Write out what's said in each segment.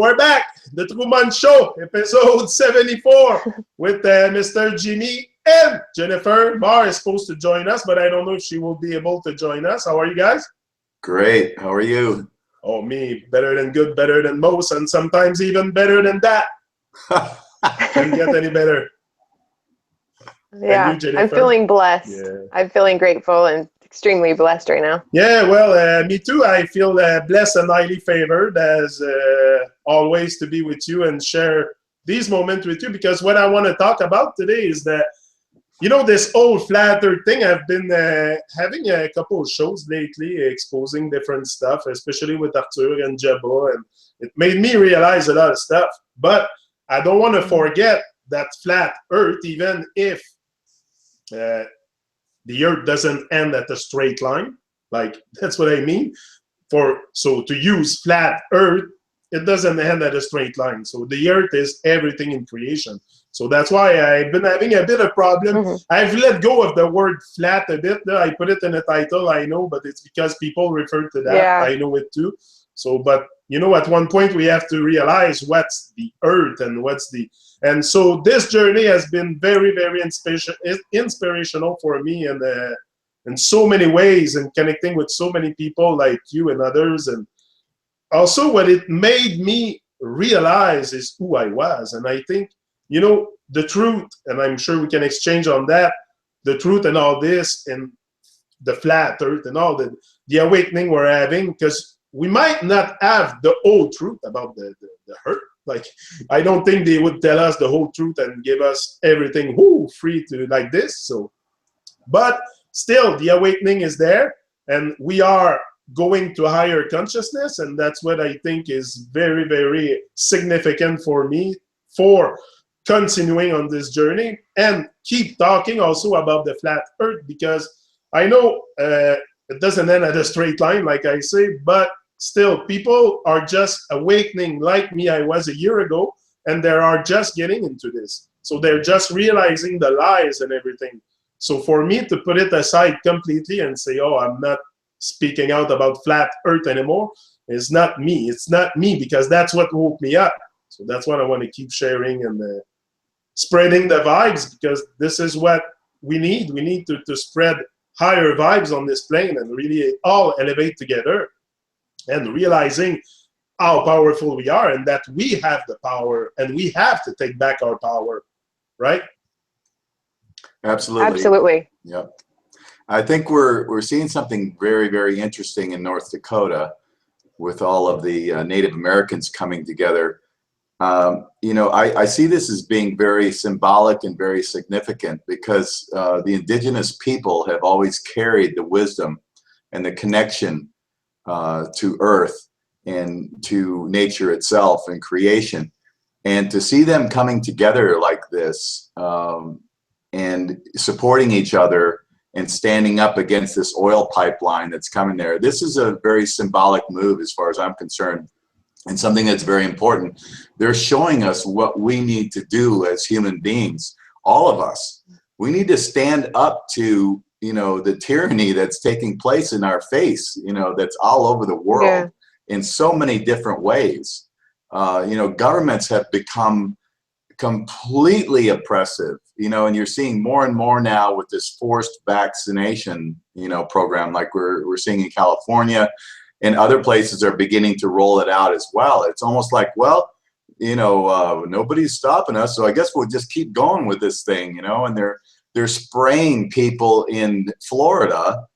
we're back. The Tru-Mon Show, episode 74, with Mr. Jimi and Jennifer. Mar is supposed to join us, but I don't know if she will be able to join us. How are you guys? Great. How are you? Oh, me, better than good, better than most, and sometimes even better than that. Can't get any better. Yeah, you, I'm feeling blessed. Yeah. I'm feeling grateful and extremely blessed right now. Yeah, well, me too. I feel blessed and highly favored as always to be with you and share these moments with you, because what I want to talk about today is that, you know, this old flat earth thing. I've been having a couple of shows lately exposing different stuff, especially with Arthur and Jabba, and it made me realize a lot of stuff. But I don't want to forget that flat earth, even if the earth doesn't end at a straight line. Like, that's what I mean. So to use flat earth, it doesn't end at a straight line. So the earth is everything in creation. So that's why I've been having a bit of problem. I've let go of the word flat a bit. I put it in the title, I know, but it's because people refer to that. Yeah. I know it too. So, but you know, at one point we have to realize what's the earth and what's the... And so this journey has been very, very inspirational for me, and in so many ways, and connecting with so many people like you and others. And also what it made me realize is who I was. And I think, you know, the truth, and I'm sure we can exchange on that, the truth and all this, and the flat earth and all the awakening we're having, because we might not have the whole truth about the earth. Like, I don't think they would tell us the whole truth and give us everything free to like this. So, but still, the awakening is there, and we are going to higher consciousness, and that's what I think is very, very significant for me for continuing on this journey, and keep talking also about the flat earth, because I know it doesn't end at a straight line, like I say, but still, people are just awakening like me, I was a year ago, and they are just getting into this. So they're just realizing the lies and everything. So for me to put it aside completely and say, oh, I'm not speaking out about flat earth anymore, is not me. It's not me, because that's what woke me up. So that's what I want to keep sharing and spreading the vibes, because this is what we need. We need to spread higher vibes on this plane and really all elevate together, and realizing how powerful we are, and that we have the power, and we have to take back our power, right? Absolutely. Absolutely. Yep. I think we're seeing something very, very interesting in North Dakota with all of the Native Americans coming together. You know, I see this as being very symbolic and very significant, because the indigenous people have always carried the wisdom and the connection to earth and to nature itself and creation, and to see them coming together like this and supporting each other and standing up against this oil pipeline that's coming there. This is a very symbolic move as far as I'm concerned, and something that's very important. They're showing us what we need to do as human beings, all of us. We need to stand up to, you know, the tyranny that's taking place in our face, you know, that's all over the world in so many different ways. You know, governments have become completely oppressive, you know, and you're seeing more and more now with this forced vaccination, you know, program like we're seeing in California, and other places are beginning to roll it out as well. It's almost like, well, you know, nobody's stopping us, so I guess we'll just keep going with this thing, you know. And they're spraying people in Florida,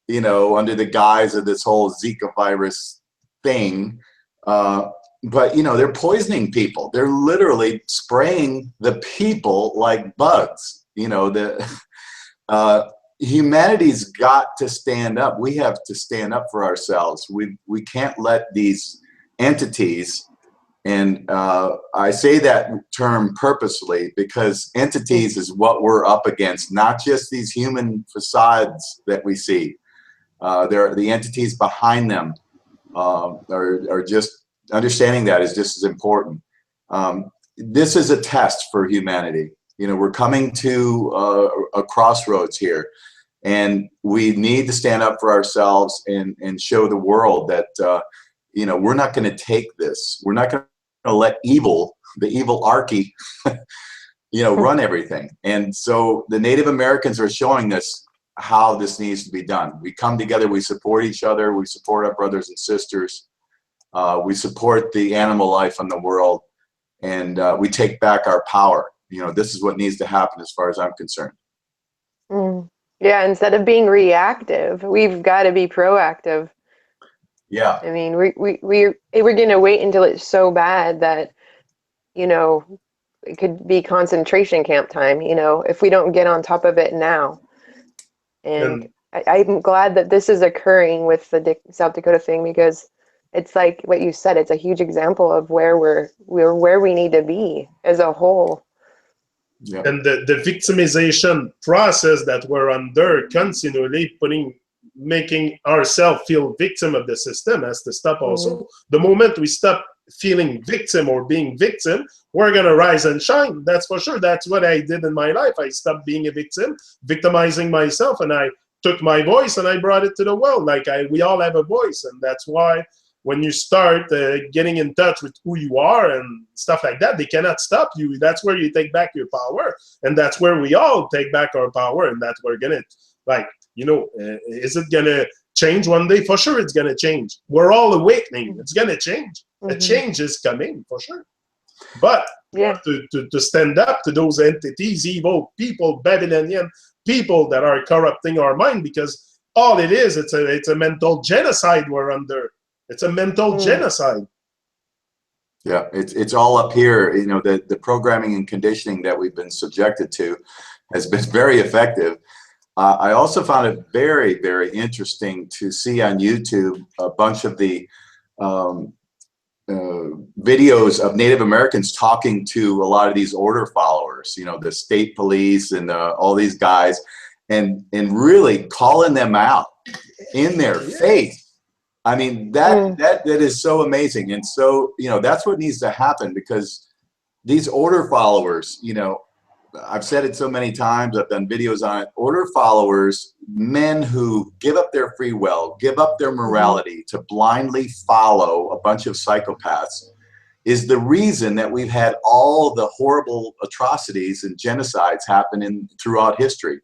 you know, under the guise of this whole Zika virus thing. But, you know, they're poisoning people. They're literally spraying the people like bugs. You know, humanity's got to stand up. We have to stand up for ourselves. We can't let these entities, and I say that term purposely because entities is what we're up against, not just these human facades that we see. The entities behind them are just understanding that is just as important. This is a test for humanity. You know, we're coming to a crossroads here, and we need to stand up for ourselves and show the world that, you know, we're not going to take this. We're not going to let the evil archy, run everything. And so the Native Americans are showing us how this needs to be done. We come together, we support each other, we support our brothers and sisters, we support the animal life in the world, and we take back our power. This is what needs to happen as far as I'm concerned. Yeah, instead of being reactive, we've got to be proactive. Yeah. I mean, we're going to wait until it's so bad that, it could be concentration camp time, if we don't get on top of it now. And I'm glad that this is occurring with the South Dakota thing, because it's like what you said, it's a huge example of where where we need to be as a whole. Yeah. And the victimization process that we're under, continually making ourselves feel victim of the system, has to stop also. The moment we stop feeling victim or being victim, we're going to rise and shine. That's for sure. That's what I did in my life. I stopped being a victim, victimizing myself, and I took my voice and I brought it to the world. Like we all have a voice, and that's why when you start getting in touch with who you are and stuff like that, they cannot stop you. That's where you take back your power, and that's where we all take back our power, and that we're gonna, is it gonna change one day? For sure it's gonna change. We're all awakening. It's gonna change. A change is coming, for sure. But to stand up to those entities, evil people, Babylonian people that are corrupting our mind, because all it is, it's a mental genocide we're under. It's a mental genocide. Yeah, it's all up here. The programming and conditioning that we've been subjected to has been very effective. I also found it very, very interesting to see on YouTube a bunch of the videos of Native Americans talking to a lot of these order followers, the state police and all these guys, and really calling them out in their face. I mean, that is so amazing. And so, that's what needs to happen, because these order followers, I've said it so many times, I've done videos on it, order followers, men who give up their free will, give up their morality to blindly follow a bunch of psychopaths, is the reason that we've had all the horrible atrocities and genocides happen throughout history.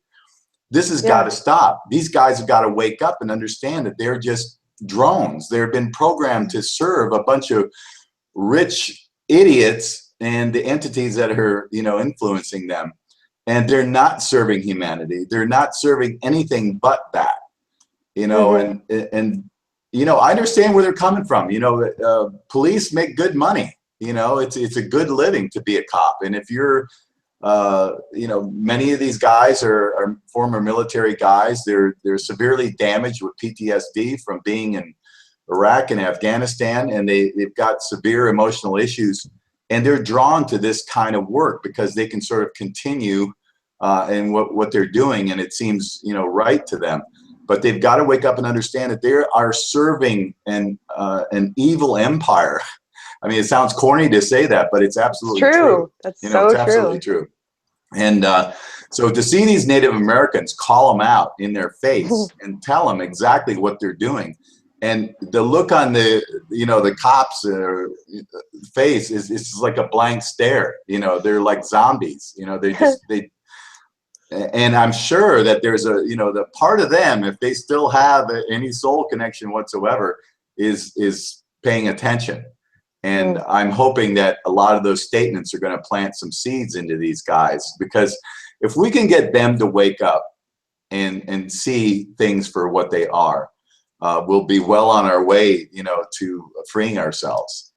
This has got to stop. These guys have got to wake up and understand that they're just drones. They've been programmed to serve a bunch of rich idiots and the entities that are, influencing them. And they're not serving humanity. They're not serving anything but that, and I understand where they're coming from. Police make good money. It's a good living to be a cop. And if you're, many of these guys are former military guys. They're severely damaged with PTSD from being in Iraq and Afghanistan, and they've got severe emotional issues, and they're drawn to this kind of work because they can sort of continue in what they're doing, and it seems right to them. But they've got to wake up and understand that they are serving an evil empire. I mean, it sounds corny to say that, but it's absolutely true. That's so it's absolutely true. And so to see these Native Americans call them out in their face and tell them exactly what they're doing, and the look on the cops' face is like a blank stare. They're like zombies. And I'm sure that there's the part of them, if they still have any soul connection whatsoever, is paying attention. And I'm hoping that a lot of those statements are going to plant some seeds into these guys, because if we can get them to wake up and see things for what they are, we'll be well on our way, to freeing ourselves.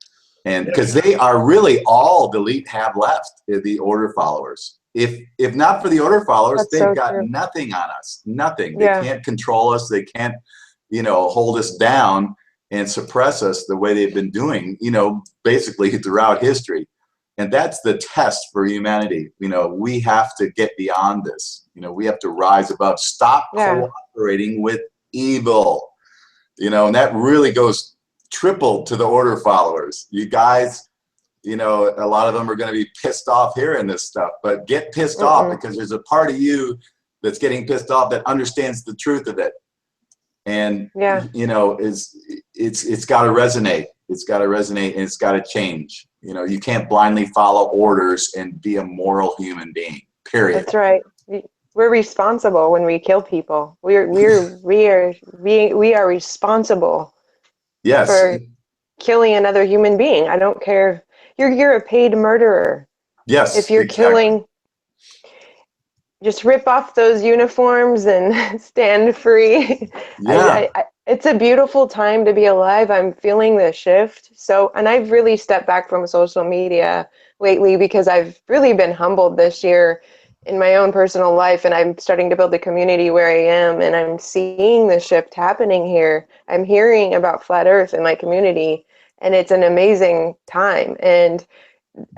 And because they are really all the elite have left, the order followers. If not for the order followers, they've got nothing on us, nothing. They can't control us. They can't, hold us down and suppress us the way they've been doing, basically throughout history. And that's the test for humanity. We have to get beyond this. We have to rise above, stop cooperating with evil, and that really goes triple to the order followers. You guys, a lot of them are going to be pissed off hearing this stuff, but get pissed off, because there's a part of you that's getting pissed off that understands the truth of it. And, it's got to resonate. It's got to resonate, and it's got to change. You know, you can't blindly follow orders and be a moral human being, period. That's right. We're responsible when we kill people. We are responsible Yes. for killing another human being. I don't care. You're a paid murderer. Yes. If you're exactly. killing, just rip off those uniforms and stand free. Yeah. It's a beautiful time to be alive. I'm feeling the shift. So, and I've really stepped back from social media lately because I've really been humbled this year in my own personal life, and I'm starting to build a community where I am, and I'm seeing the shift happening here. I'm hearing about flat earth in my community, and it's an amazing time. And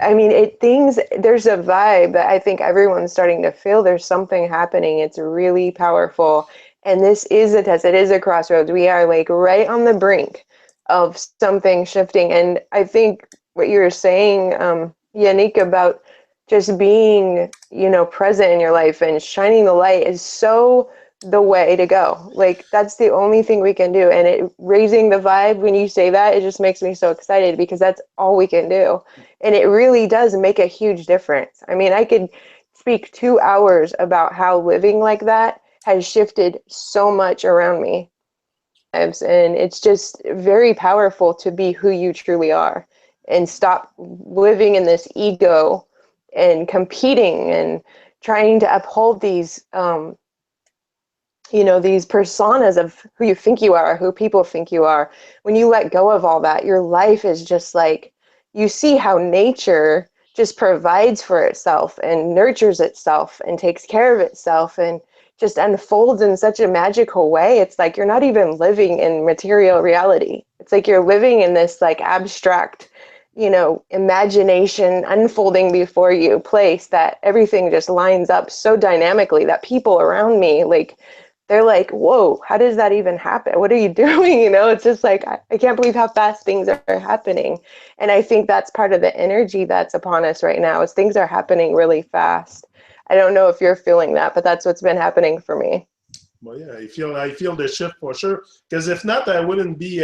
I mean, there's a vibe that I think everyone's starting to feel. There's something happening. It's really powerful. And this is a test. It is a crossroads. We are like right on the brink of something shifting. And I think what you were saying, Yannick, about just being, present in your life and shining the light is so the way to go. Like, that's the only thing we can do. And raising the vibe, when you say that, it just makes me so excited because that's all we can do. And it really does make a huge difference. I mean, I could speak 2 hours about how living like that has shifted so much around me. And it's just very powerful to be who you truly are and stop living in this ego and competing and trying to uphold these these personas of who you think you are, who people think you are. When you let go of all that, your life is just like, you see how nature just provides for itself and nurtures itself and takes care of itself and just unfolds in such a magical way. It's like you're not even living in material reality. It's like you're living in this like abstract, imagination unfolding before you place that everything just lines up so dynamically that people around me, like, they're like, whoa, how does that even happen? What are you doing? It's just like, I can't believe how fast things are happening. And I think that's part of the energy that's upon us right now, is things are happening really fast. I don't know if you're feeling that, but that's what's been happening for me. Well, yeah, I feel the shift for sure. Because if not, I wouldn't be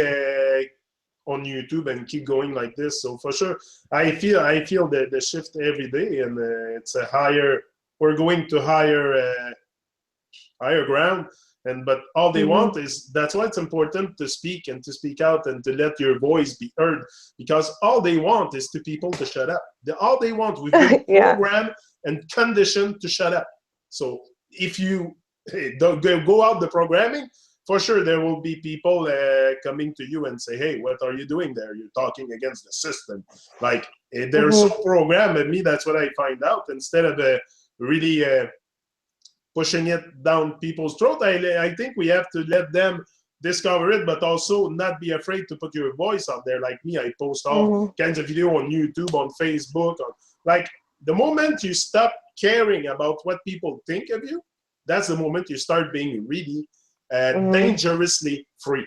on YouTube and keep going like this. So for sure, I feel the shift every day, and it's a higher. We're going to higher ground. But all they want is, that's why it's important to speak and to speak out and to let your voice be heard, because all they want is people to shut up. All they want, we've been programmed and conditioned to shut up. So if you don't go out the programming, for sure there will be people coming to you and say, hey, what are you doing there? You're talking against the system. Like, they're so programmed. And me, that's what I find out. Instead of really pushing it down people's throat, I think we have to let them discover it, but also not be afraid to put your voice out there. Like me, I post all kinds of video on YouTube, on Facebook. Like, the moment you stop caring about what people think of you, that's the moment you start being really dangerously free.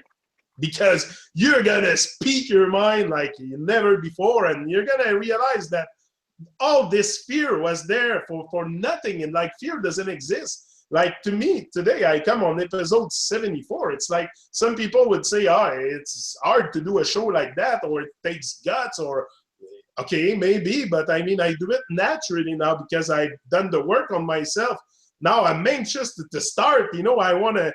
Because you're going to speak your mind like never before, and you're going to realize that all this fear was there for nothing, and like, fear doesn't exist. Like, to me today, I come on episode 74. It's like, some people would say, it's hard to do a show like that, or it takes guts, or okay, maybe, but I mean, I do it naturally now because I've done the work on myself. Now I'm anxious to start. I want to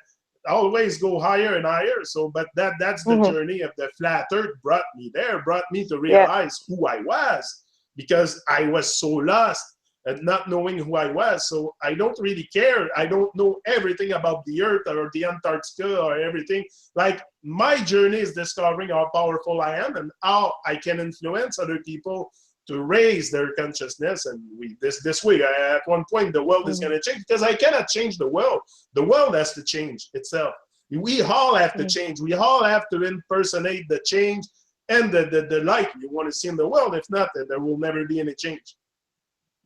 always go higher and higher. So, but that's the journey of the flat earth brought me there, brought me to realize who I was. Because I was so lost and not knowing who I was. So I don't really care. I don't know everything about the Earth or the Antarctica or everything. Like, my journey is discovering how powerful I am and how I can influence other people to raise their consciousness. And this way, at one point, the world is going to change, because I cannot change the world. The world has to change itself. We all have to change. We all have to impersonate the change and the light you want to see in the world. If not, there will never be any change.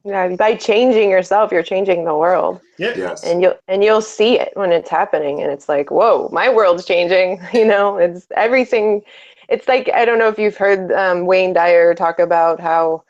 Yeah, by changing yourself, you're changing the world. Yeah. Yes. And you'll see it when it's happening, and it's like, whoa, my world's changing. It's everything. It's like, I don't know if you've heard Wayne Dyer talk about how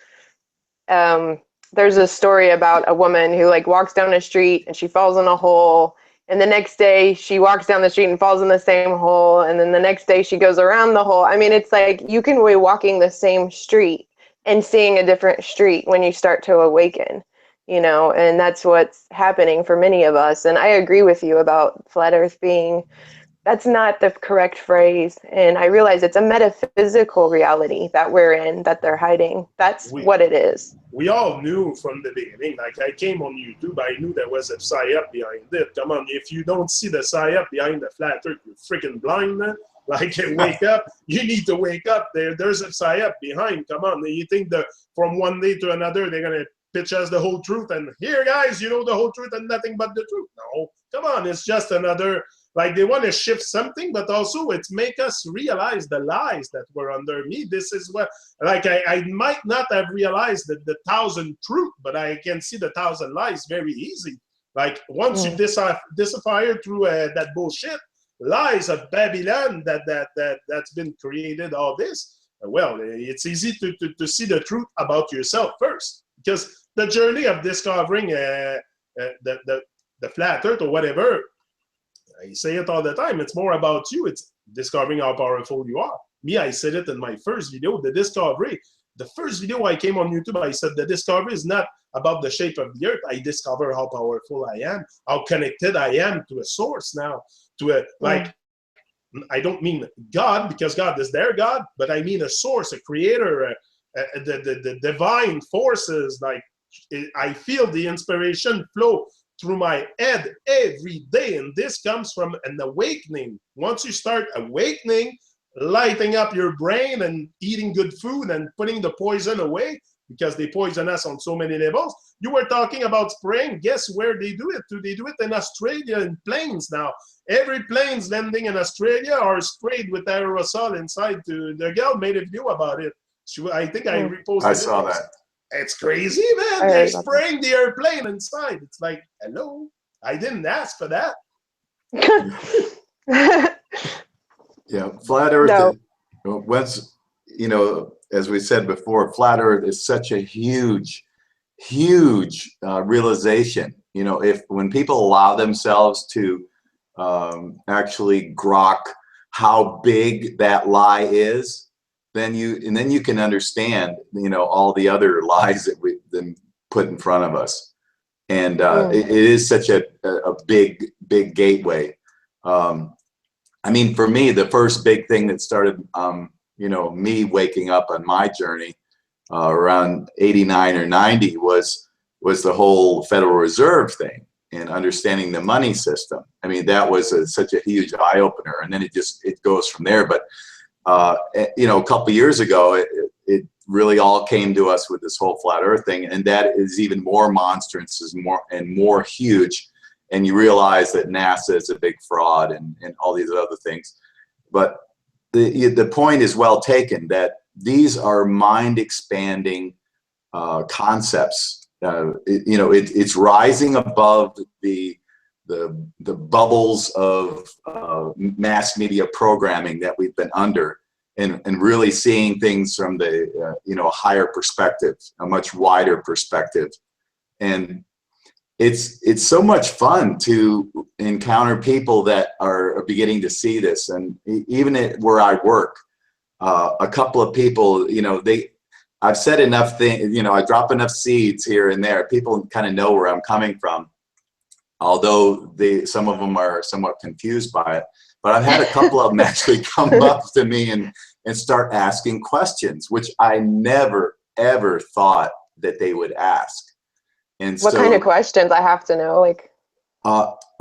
there's a story about a woman who like walks down a street and she falls in a hole. And the next day she walks down the street and falls in the same hole. And then the next day she goes around the hole. I mean, it's like, you can be walking the same street and seeing a different street when you start to awaken, you know, and that's what's happening for many of us. And I agree with you about flat earth being, that's not the correct phrase. And I realize it's a metaphysical reality that we're in, that they're hiding. That's what it is. We all knew from the beginning. Like, I came on YouTube, I knew there was a psyop behind it. Come on, if you don't see the psyop behind the flat earth, you're freaking blind, man. Like, wake up. You need to wake up. There's a psyop behind. Come on. You think that from one day to another, they're going to pitch us the whole truth and here, guys, you know the whole truth and nothing but the truth? No, come on. It's just another, like, they want to shift something, but also it's make us realize the lies that were under me. This is what, like, I might not have realized that the 1,000 truth, but I can see the 1,000 lies very easy. Like, once you disappear through that bullshit, lies of Babylon that's been created, all this, well, it's easy to see the truth about yourself first, because the journey of discovering the flat earth or whatever, I say it all the time, it's more about you. It's discovering how powerful you are. Me, I said it in my first video, the discovery. The first video I came on YouTube, I said the discovery is not about the shape of the earth. I discover how powerful I am, how connected I am to a source now, to a, like, I don't mean God, because God is their God, but I mean a source, a creator, the divine forces. Like, I feel the inspiration flow through my head every day, and this comes from an awakening. Once you start awakening, lighting up your brain and eating good food and putting the poison away, because they poison us on so many levels. You were talking about spraying. Guess where they do it? They do it in Australia, in planes now. Every planes landing in Australia are sprayed with aerosol inside. The girl made a video about it. I think I reposted it. I saw that. It's crazy, man. They're spraying the airplane inside. It's like, hello, I didn't ask for that. Yeah, flat Earth. Once, you know, as we said before, flat Earth is such a huge realization. You know, when people allow themselves to actually grok how big that lie is, then you can understand, you know, all the other lies that we've been put in front of us. And it is such a big gateway. I mean, for me, the first big thing that started, you know, me waking up on my journey around 89 or 90 was the whole Federal Reserve thing and understanding the money system. I mean, that was such a huge eye opener, and then it goes from there. But you know, a couple years ago, it really all came to us with this whole flat Earth thing, and that is even more monstrous, is more huge. And you realize that NASA is a big fraud and all these other things. But the point is well taken, that these are mind expanding concepts. You know, it's rising above the bubbles of mass media programming that we've been under, and really seeing things from the you know, higher perspective, a much wider perspective. And it's so much fun to encounter people that are beginning to see this. And even where I work, a couple of people, you know, I've said enough things, you know, I drop enough seeds here and there. People kind of know where I'm coming from, although some of them are somewhat confused by it. But I've had a couple of them actually come up to me and start asking questions, which I never, ever thought that they would ask. And what kind of questions? I have to know, like.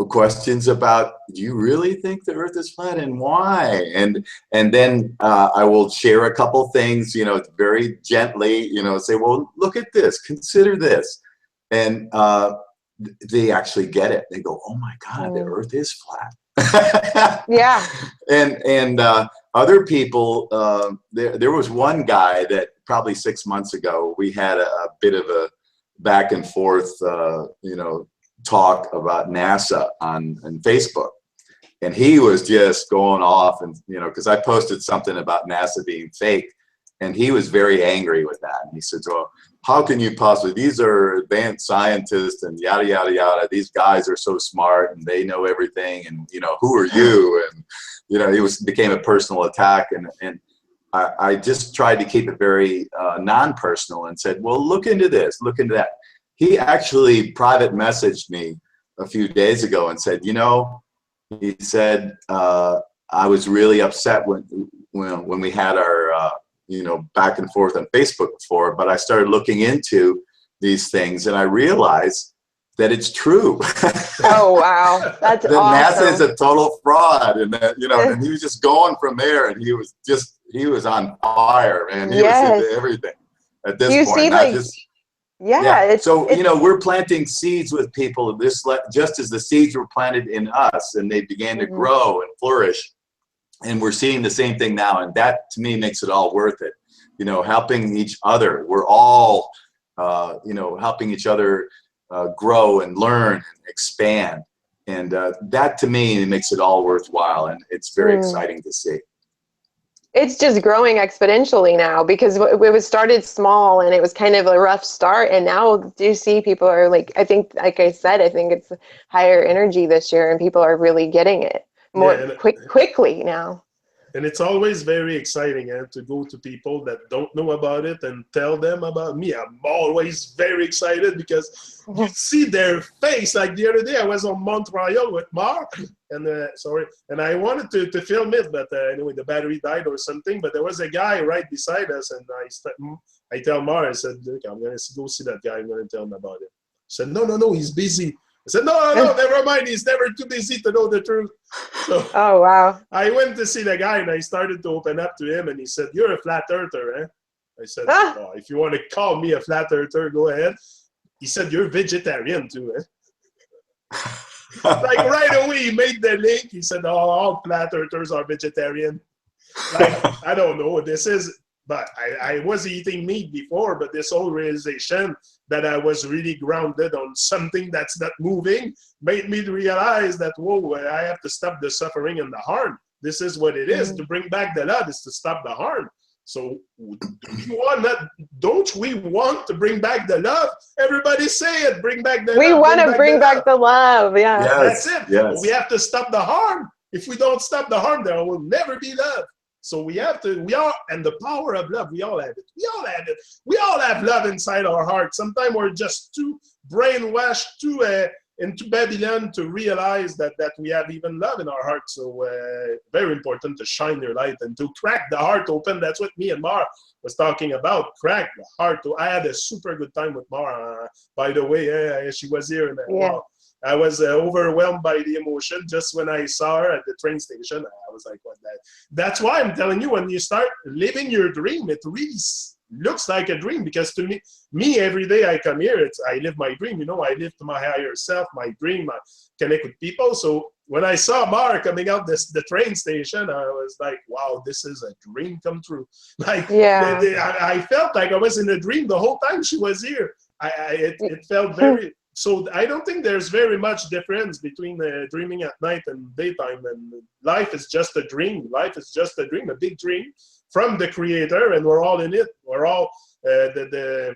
Questions about, do you really think the Earth is flat, and why? And then I will share a couple things, you know, very gently, you know, say, well, look at this, consider this. And they actually get it. They go, oh my God, the Earth is flat. Yeah. And other people, there was one guy that probably 6 months ago, we had a bit of a back and forth, you know, talk about NASA on Facebook, and he was just going off, and you know, because I posted something about NASA being fake, and he was very angry with that. And he said, well, how can you possibly, these are advanced scientists and yada yada yada, these guys are so smart and they know everything, and you know, who are you? And you know, it became a personal attack, and I just tried to keep it very non-personal and said, well, look into this, look into that. He actually private messaged me a few days ago and said, you know, he said, I was really upset when we had our, you know, back and forth on Facebook before, but I started looking into these things and I realized that it's true. Oh, wow. That's that awesome. NASA is a total fraud, and that, you know, and he was just going from there, and he was on fire, man. He was into everything at this you point, see, not like, just. yeah. So, you know, we're planting seeds with people just as the seeds were planted in us and they began to grow and flourish. And we're seeing the same thing now. And that to me makes it all worth it. You know, helping each other. We're all, you know, helping each other grow and learn and expand. And that to me makes it all worthwhile. And it's very exciting to see. It's just growing exponentially now because it was started small and it was kind of a rough start. And now you see people are like, I think, like I said, I think it's higher energy this year and people are really getting it more quickly now. And it's always very exciting to go to people that don't know about it and tell them about me. I'm always very excited because you see their face. Like the other day, I was on Montreal with Mark, and and I wanted to film it, but anyway, the battery died or something. But there was a guy right beside us, and I tell Mark, I said, look, I'm going to go see that guy. I'm going to tell him about it. He said, no, he's busy. I said, no, never mind. He's never too busy to know the truth. So oh, wow. I went to see the guy and I started to open up to him and he said, you're a flat earther, eh? I said, oh, if you want to call me a flat earther, go ahead. He said, you're vegetarian too, eh? Like right away he made the link. He said, oh, all flat earthers are vegetarian. Like, I don't know. But I was eating meat before, but this whole realization that I was really grounded on something that's not moving made me realize that, whoa, I have to stop the suffering and the harm. This is what it is. To bring back the love is to stop the harm. So don't we want to bring back the love? Everybody say it, bring back the love. We want to bring back the love, yeah. Yes, that's it. Yes. We have to stop the harm. If we don't stop the harm, there will never be love. So and the power of love, we all have it. We all have it. We all have love inside our heart. Sometimes we're just too brainwashed, into Babylon to realize that we have even love in our heart. So very important to shine your light and to crack the heart open. That's what me and Mar was talking about. Crack the heart. I had a super good time with Mar. By the way, she was here. And, wow. I was overwhelmed by the emotion just when I saw her at the train station. I was like, what that? That's why I'm telling you, when you start living your dream, it really looks like a dream, because to me every day I come here, I live my dream. You know, I live to my higher self, my dream, I connect with people. So when I saw Mar coming out the train station, I was like, wow, this is a dream come true. Like, I felt like I was in a dream the whole time she was here. It felt very... So I don't think there's very much difference between dreaming at night and daytime. And life is just a dream. Life is just a dream, a big dream from the Creator, and we're all in it. We're all the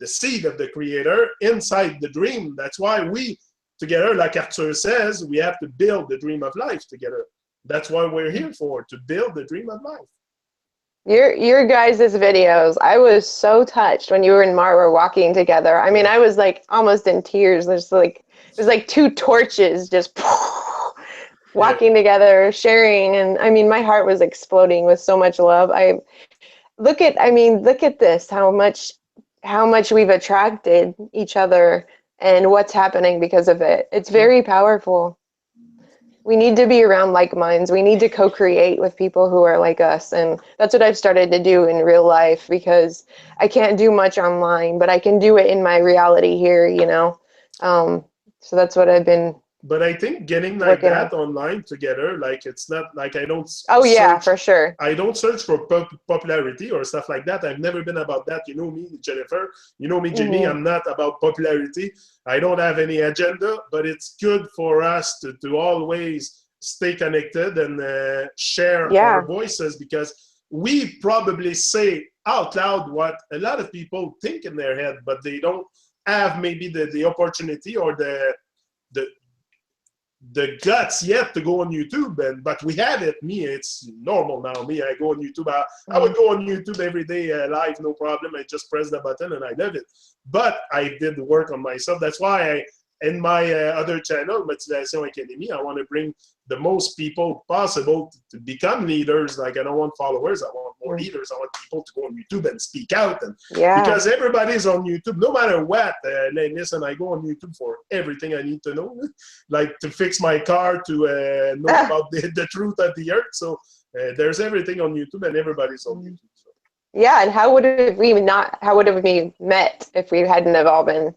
seed of the Creator inside the dream. That's why we together, like Arthur says, we have to build the dream of life together. That's what we're here for, to build the dream of life. Your guys' videos, I was so touched when you and Mar were walking together. I mean, I was like almost in tears. It was like two torches just walking together, sharing, and I mean, my heart was exploding with so much love. Look at this, how much we've attracted each other and what's happening because of it. It's very powerful. We need to be around like minds. We need to co-create with people who are like us. And that's what I've started to do in real life, because I can't do much online, but I can do it in my reality here, you know? So that's what I've been... But I think getting like that online together, like, it's not like I don't... Oh, yeah, for sure. I don't search for popularity or stuff like that. I've never been about that. You know me, Jennifer. You know me, Jimi. I'm not about popularity. I don't have any agenda, but it's good for us to always stay connected and share our voices, because we probably say out loud what a lot of people think in their head, but they don't have maybe the opportunity or the the guts yet to go on YouTube, but we have it. Me, it's normal now. Me, I go on YouTube. I would go on YouTube every day live, no problem. I just press the button and I love it. But I did work on myself. That's why in my other channel, Motivation Academy, I want to bring the most people possible to become leaders. Like, I don't want followers. I want more leaders. I want people to go on YouTube and speak out. And because everybody's on YouTube, no matter what. Listen, I go on YouTube for everything I need to know, like to fix my car, to know about the truth of the earth. So there's everything on YouTube, and everybody's on YouTube. So. Yeah, and how would we met if we hadn't have all been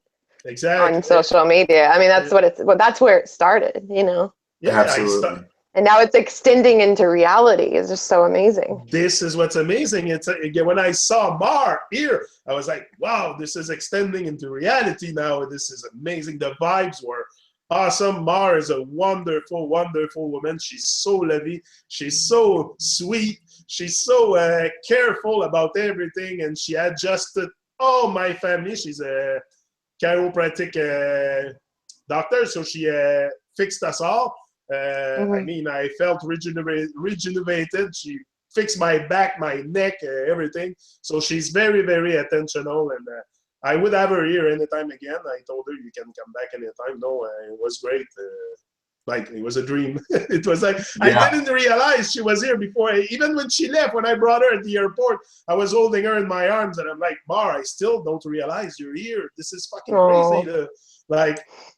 on social media? I mean, that's where it started, you know. Yeah, absolutely. And now it's extending into reality. It's just so amazing. This is what's amazing. It's again, when I saw Mar here, I was like, wow, this is extending into reality now. This is amazing. The vibes were awesome. Mar is a wonderful, wonderful woman. She's so lovely. She's so sweet. She's so careful about everything, and she adjusted all my family. She's a chiropractic doctor, so she fixed us all. I mean, I felt rejuvenated. She fixed my back, my neck, everything. So she's very, very attentional, and I would have her here anytime again. I told her, you can come back anytime. No, it was great. Like, it was a dream. It was like, I didn't realize she was here before. Even when she left, when I brought her at the airport, I was holding her in my arms, and I'm like, Mar, I still don't realize you're here. This is fucking crazy.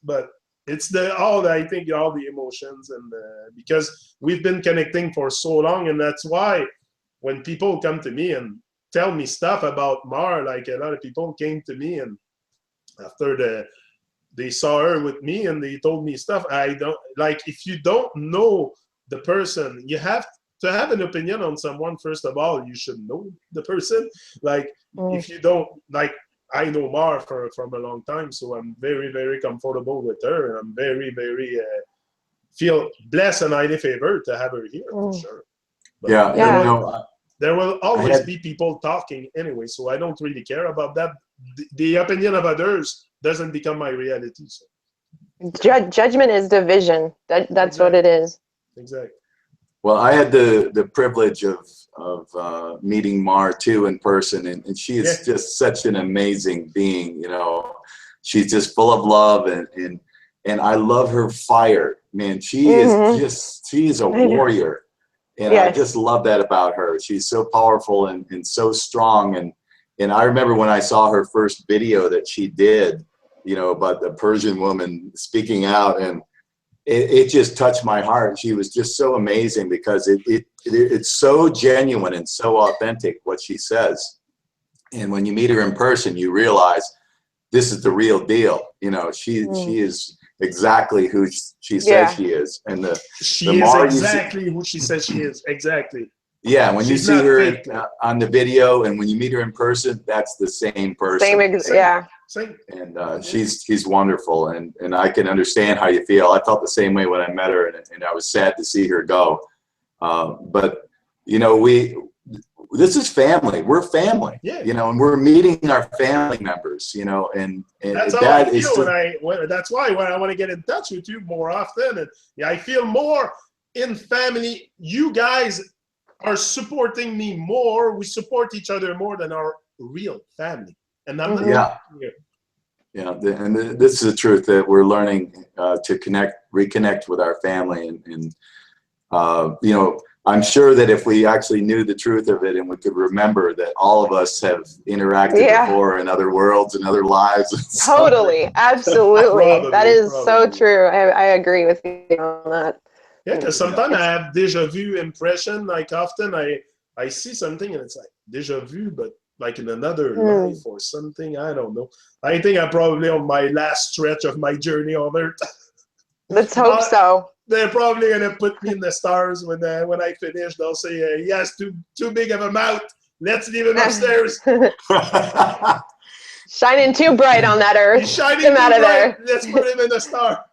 But it's I think all the emotions, and because we've been connecting for so long, and that's why when people come to me and tell me stuff about Mar, like a lot of people came to me, and after they saw her with me and they told me stuff. I don't like, if you don't know the person, you have to have an opinion on someone. First of all, you should know the person. Like, if you don't, like, I know Mar from a long time, so I'm very, very comfortable with her, and I'm very, very feel blessed and highly favored to have her here, for sure. But there will always be people talking anyway, so I don't really care about that. The opinion of others doesn't become my reality. So. Judgment is division. That's what it is. Exactly. Well, I had the privilege of meeting Mar too in person, and she is just such an amazing being. You know, she's just full of love, and I love her fire. Man, she is a warrior, and I just love that about her. She's so powerful and so strong. And I remember when I saw her first video that she did, you know, about the Persian woman speaking out, and it just touched my heart. She was just so amazing because it's so genuine and so authentic what she says. And when you meet her in person, you realize this is the real deal. You know, she is exactly who she says she is. And she is exactly who she says she is. Exactly. Yeah, when you see her on the video and when you meet her in person, that's the same person. Same. And she's wonderful, and I can understand how you feel. I felt the same way when I met her, and I was sad to see her go. But you know, this is family. We're family. You know, and we're meeting our family members. You know, and that's how I feel. That's why when I want to get in touch with you more often, and I feel more in family. You guys are supporting me more. We support each other more than our real family. And I'm not and this is the truth that we're learning to reconnect with our family, and you know, I'm sure that if we actually knew the truth of it and we could remember that all of us have interacted before in other worlds and other lives. Totally, absolutely, that is so true. I agree with you on that. Yeah, because sometimes I have déjà vu impression. Like, often I see something and it's like déjà vu, but like in another life or something. I don't know. I think I'm probably on my last stretch of my journey on Earth. Let's hope so. They're probably gonna put me in the stars when I finish. They'll say he has too big of a mouth. Let's leave him upstairs. Shining too bright on that Earth. He's shining too bright. Let's put him in the star.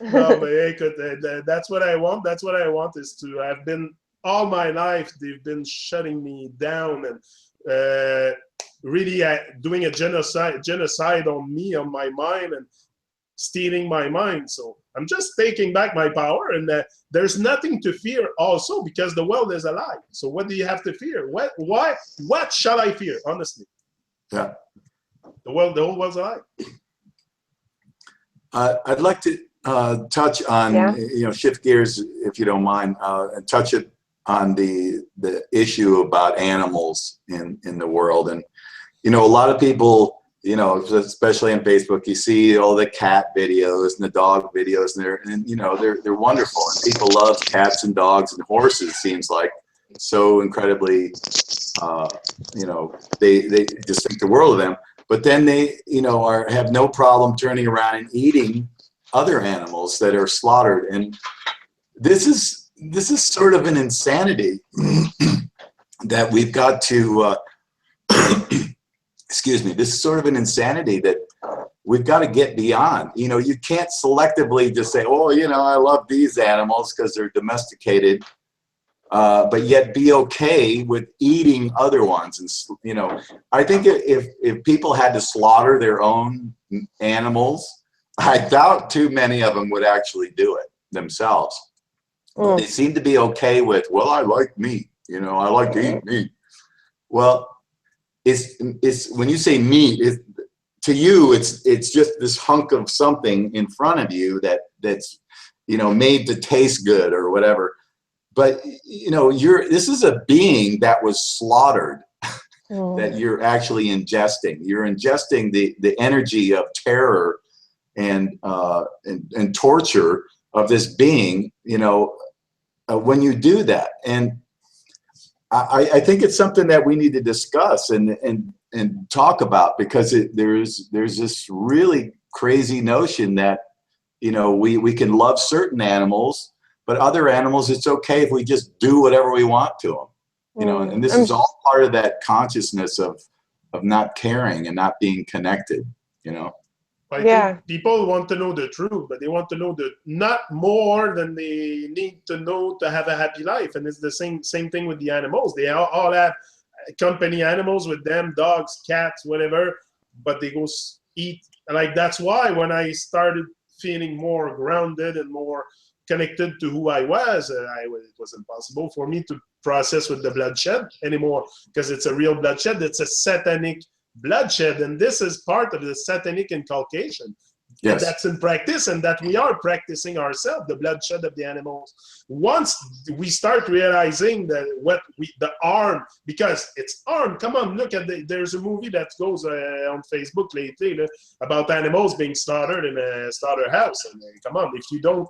No, but that's what I want. That's what I want, is to have been all my life. They've been shutting me down and really doing a genocide on me, on my mind, and stealing my mind. So I'm just taking back my power, and there's nothing to fear also, because the world is alive. So what do you have to fear? What shall I fear, honestly? Yeah. The whole world's alive. I'd like to touch on, shift gears, if you don't mind, and touch it on the issue about animals in the world. And, a lot of people, especially on Facebook, you see all the cat videos and the dog videos, and they're wonderful. And people love cats and dogs and horses, seems like, so incredibly, they just think the world of them. But then they, have no problem turning around and eating other animals that are slaughtered. And this is sort of an insanity that we've got to, excuse me, this is sort of an insanity that we've got to get beyond. You can't selectively just say, oh, I love these animals because they're domesticated, but yet be okay with eating other ones. And, I think if people had to slaughter their own animals, I doubt too many of them would actually do it themselves. But they seem to be okay with, well, I like meat, I like to eat meat. Well, it's when you say meat, to you, it's just this hunk of something in front of you that's made to taste good or whatever. But this is a being that was slaughtered that you're actually ingesting. You're ingesting the energy of terror and torture of this being, when you do that. And I think it's something that we need to discuss and talk about, because there's this really crazy notion that, we can love certain animals, but other animals, it's okay if we just do whatever we want to them, and this is all part of that consciousness of not caring and not being connected, I think people want to know the truth, but they want to know not more than they need to know to have a happy life. And it's the same thing with the animals. They all have company animals with them, dogs, cats, whatever, but they go eat. Like, that's why when I started feeling more grounded and more connected to who I was, it was impossible for me to process with the bloodshed anymore, because it's a real bloodshed. It's a satanic bloodshed, and this is part of the satanic inculcation. Yes. That's in practice, and that we are practicing ourselves, the bloodshed of the animals. Once we start realizing that the arm, because it's arm. Come on, look at there's a movie that goes on Facebook lately about animals being slaughtered in a slaughterhouse. And come on, if you don't,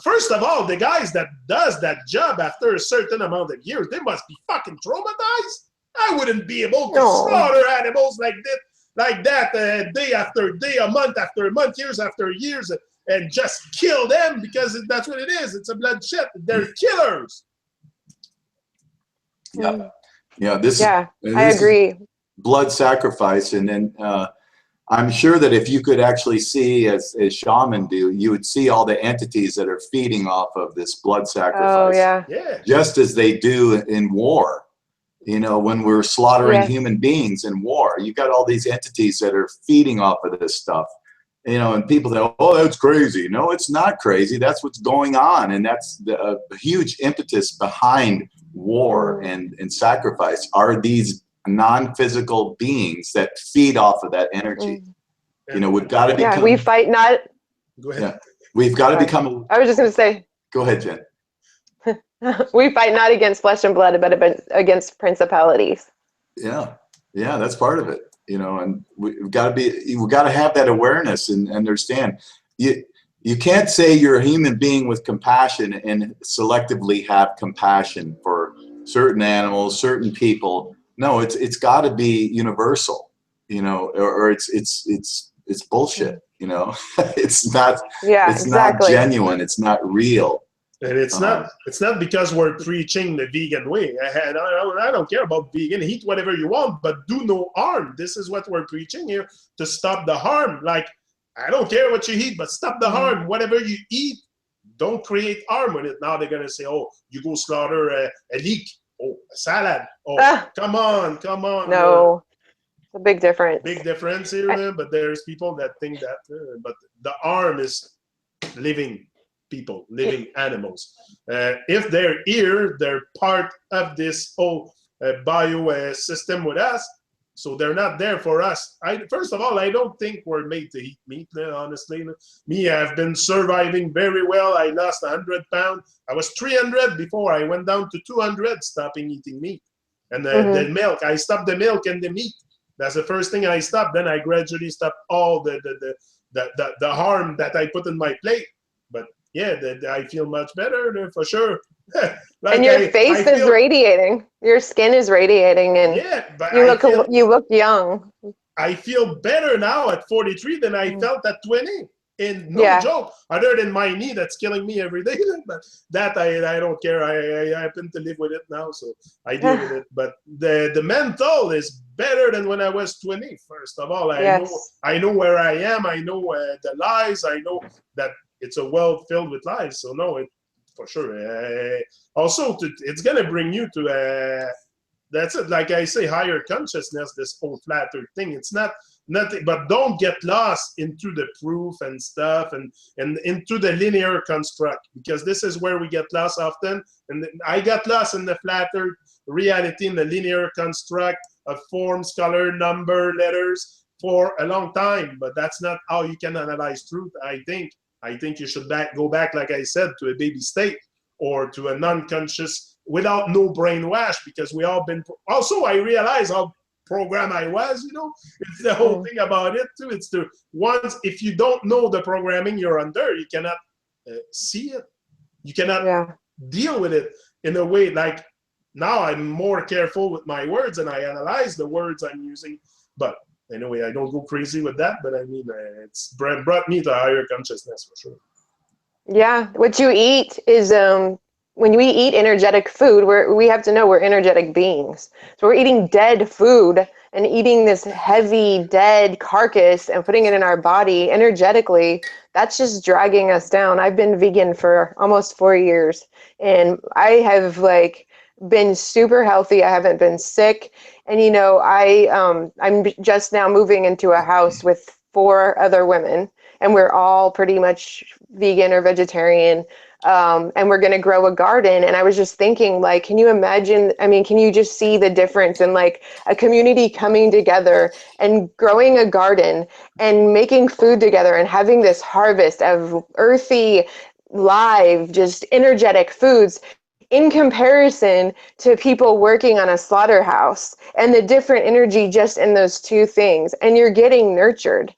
first of all, the guys that does that job after a certain amount of years, they must be fucking traumatized. I wouldn't be able to slaughter animals like that day after day, a month after a month, years after years, and just kill them, because that's what it is. It's a bloodshed. They're killers. Yeah, this I agree. Blood sacrifice, and then I'm sure that if you could actually see, as shaman do, you would see all the entities that are feeding off of this blood sacrifice. Oh yeah. Just as they do in war. When we're slaughtering human beings in war, you got all these entities that are feeding off of this stuff, and people say, oh, that's crazy. No, it's not crazy. That's what's going on. And that's the huge impetus behind war and sacrifice, are these non-physical beings that feed off of that energy. We've got to become. We fight not. Go ahead. Yeah, we've got to become. I was just going to say. Go ahead, Jen. We fight not against flesh and blood, but against principalities. Yeah, that's part of it. And we've got to have that awareness and understand. You can't say you're a human being with compassion and selectively have compassion for certain animals, certain people. No, it's got to be universal. Or it's bullshit. It's not. It's not genuine. It's not real. And it's not because we're preaching the vegan way. I don't care about vegan. Eat whatever you want, but do no harm. This is what we're preaching here, to stop the harm. Like, I don't care what you eat, but stop the harm. Whatever you eat, don't create harm with it. Now they're going to say, oh, you go slaughter a leek. Oh, a salad. Oh, come on. No. a big difference. Big difference here, but there's people that think that, but the arm is living people, living animals. If they're here, they're part of this whole bio system with us. So they're not there for us. First of all, I don't think we're made to eat meat, honestly. Me, I've been surviving very well. I lost 100 pounds. I was 300 before. I went down to 200, stopping eating meat. And the milk, I stopped the milk and the meat. That's the first thing I stopped. Then I gradually stopped all the harm that I put in my plate. But yeah, I feel much better for sure. Like and your face is radiating. Your skin is radiating, and yeah, but you look young. I feel better now at 43 than I felt at 20. And no joke, other than my knee that's killing me every day. But that I don't care. I happen to live with it now, so I deal with it. But the mental is better than when I was 20. First of all, I know where I am. I know the lies. I know that it's a world filled with lies. So no, for sure. Also, it's gonna bring you to that's it. Like I say, higher consciousness. This whole flat earth thing. It's not nothing, but don't get lost into the proof and stuff, and into the linear construct, because this is where we get lost often. And I got lost in the flat earth reality, in the linear construct of forms, color, number, letters for a long time. But that's not how you can analyze truth. I think you should go back, like I said, to a baby state or to a non-conscious without no brainwash, because we all been. Also, I realize how program I was, it's the whole thing about it too. It's if you don't know the programming you're under, you cannot see it. You cannot deal with it in a way. Like now I'm more careful with my words and I analyze the words I'm using. But anyway, I don't go crazy with that, but I mean, it's brought me to a higher consciousness for sure. Yeah, what you eat is when we eat energetic food, we have to know we're energetic beings. So we're eating dead food and eating this heavy, dead carcass and putting it in our body energetically. That's just dragging us down. I've been vegan for almost 4 years, and I have been super healthy. I haven't been sick. And I'm just now moving into a house with 4 other women, and we're all pretty much vegan or vegetarian. And we're going to grow a garden. And I was just thinking, can you imagine, can you just see the difference in a community coming together and growing a garden and making food together and having this harvest of earthy, live, just energetic foods, in comparison to people working on a slaughterhouse, and the different energy just in those 2 things. And you're getting nurtured,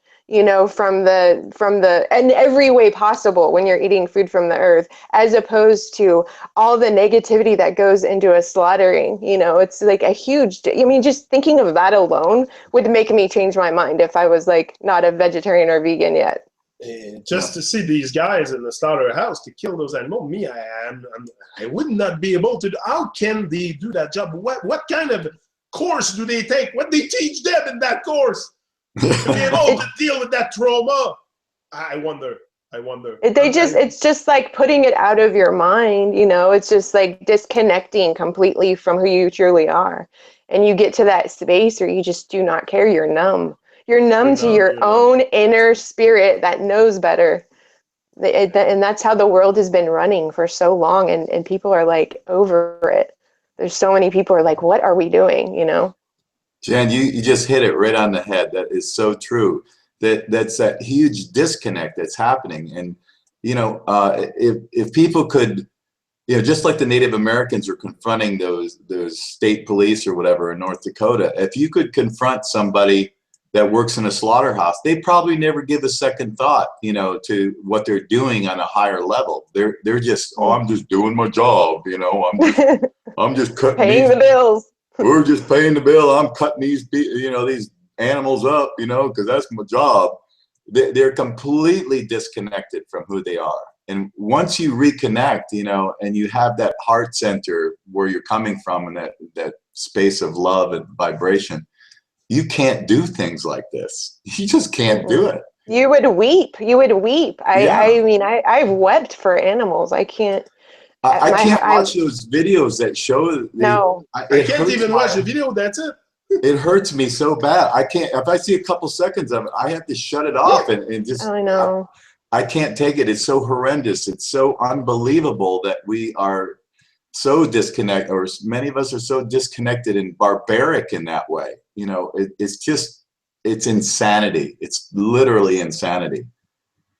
from the in every way possible when you're eating food from the earth, as opposed to all the negativity that goes into a slaughtering. It's a huge, just thinking of that alone would make me change my mind if I was not a vegetarian or vegan yet. Just to see these guys in the slaughterhouse to kill those animals, I would not be able to. How can they do that job? What kind of course do they take? What they teach them in that course to be able to deal with that trauma? I wonder. It's just putting it out of your mind. It's just disconnecting completely from who you truly are, and you get to that space where you just do not care. You're numb. You're numb to your own inner spirit that knows better. And that's how the world has been running for so long. And people are over it. There's so many people are what are we doing? Jen, you just hit it right on the head. That is so true. That's that huge disconnect that's happening. And, if people could, just like the Native Americans are confronting those state police or whatever in North Dakota, if you could confront somebody that works in a slaughterhouse, they probably never give a second thought, to what they're doing on a higher level. They're just, I'm just doing my job, I'm just cutting paying the bills. We're just paying the bill. I'm cutting these animals up, because that's my job. They're completely disconnected from who they are. And once you reconnect, and you have that heart center where you're coming from, and that space of love and vibration, you can't do things like this. You just can't do it. You would weep. I've wept for animals. I can't. I can't watch those videos that show. I can't even watch the video. That's it. it hurts me so bad. I can't, if I see a couple seconds of it, I have to shut it off and just, I know. I can't take it. It's so horrendous. It's so unbelievable that we are so disconnected, or many of us are so disconnected and barbaric in that way. You know, it's just, it's insanity. It's literally insanity.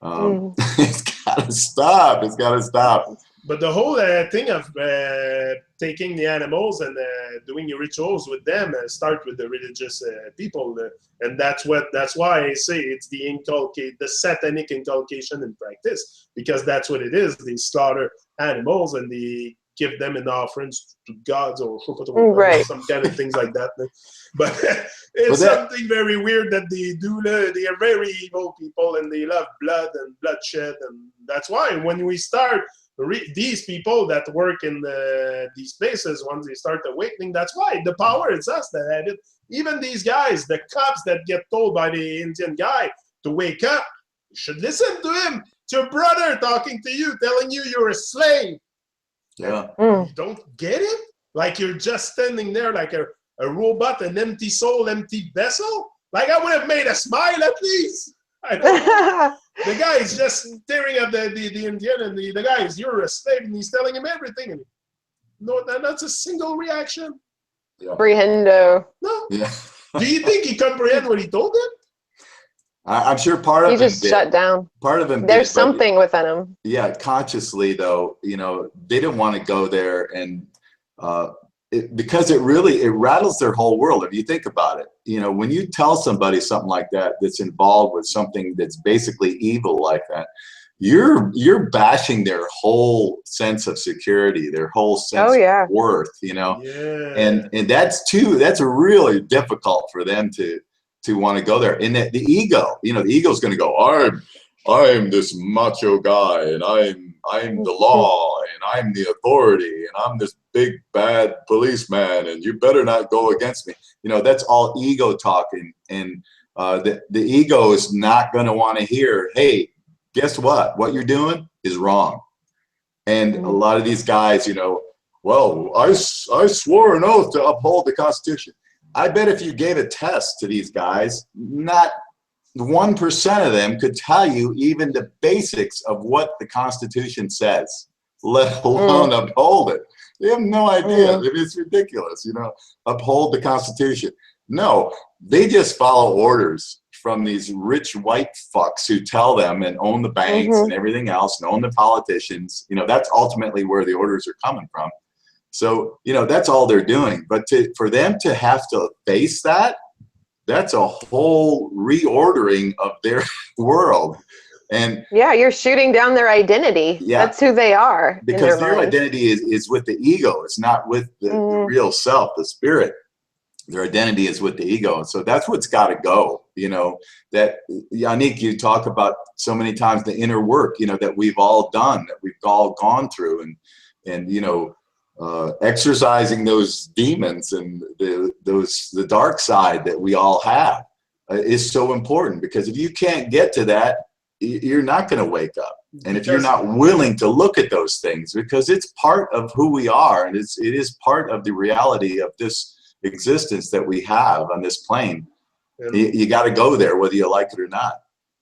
It's gotta stop. It's gotta stop. But the whole thing of taking the animals and doing rituals with them start with the religious people, and that's why I say it's the satanic inculcation in practice, because that's what it is. They slaughter animals and they give them in offerings to gods or right. some kind of things like that. But it's something very weird that they do. They are very evil people and they love blood and bloodshed, and that's why when we start these people that work in these places, once they start awakening, that's why the power is us that had it. Even these guys, the cops that get told by the Indian guy to wake up, you should listen to him. It's your brother talking to you, telling you you're a slave. Yeah. You don't get it? Like you're just standing there like a robot, an empty soul, empty vessel? Like I would have made a smile at least. I don't know. The guy is just staring at the Indian, and the guy is, you're a slave, and he's telling him everything. And no, that's a single reaction. Yeah. Comprehendo. No. Yeah. Do you think he comprehended what he told him? I'm sure part of He him just did. shut down. Part of him There's did, something within him. Yeah, consciously though, you know, they didn't want to go there, and because it rattles their whole world. If you think about it, you know, when you tell somebody something like that, that's involved with something that's basically evil like that, you're bashing their whole sense of security, their whole sense of worth, you know. Yeah. And that's really difficult for them to want to go there. And the ego, you know, the ego's going to go, I'm this macho guy, and I'm the law, and I'm the authority, and I'm this big bad policeman, and you better not go against me. You know, that's all ego talking, and the ego is not going to want to hear, hey, guess what? What you're doing is wrong. And a lot of these guys, you know, well, I swore an oath to uphold the Constitution. I bet if you gave a test to these guys, not 1% of them could tell you even the basics of what the Constitution says, let alone uphold it. They have no idea. I mean, it's ridiculous, you know, uphold the Constitution. No, they just follow orders from these rich white fucks who tell them and own the banks and everything else and own the politicians. You know, that's ultimately where the orders are coming from. So, you know, that's all they're doing. But for them to have to face that, that's a whole reordering of their world. And yeah, you're shooting down their identity. Yeah, that's who they are. Because their identity is with the ego. It's not with the real self, the spirit. Their identity is with the ego. And so that's what's got to go. You know, that Yannick, you talk about so many times the inner work, you know, that we've all done, that we've all gone through, and you know, exercising those demons and the dark side that we all have is so important, because if you can't get to that, you're not going to wake up. And if you're not willing to look at those things, because it's part of who we are, and it is part of the reality of this existence that we have on this plane, you got to go there whether you like it or not.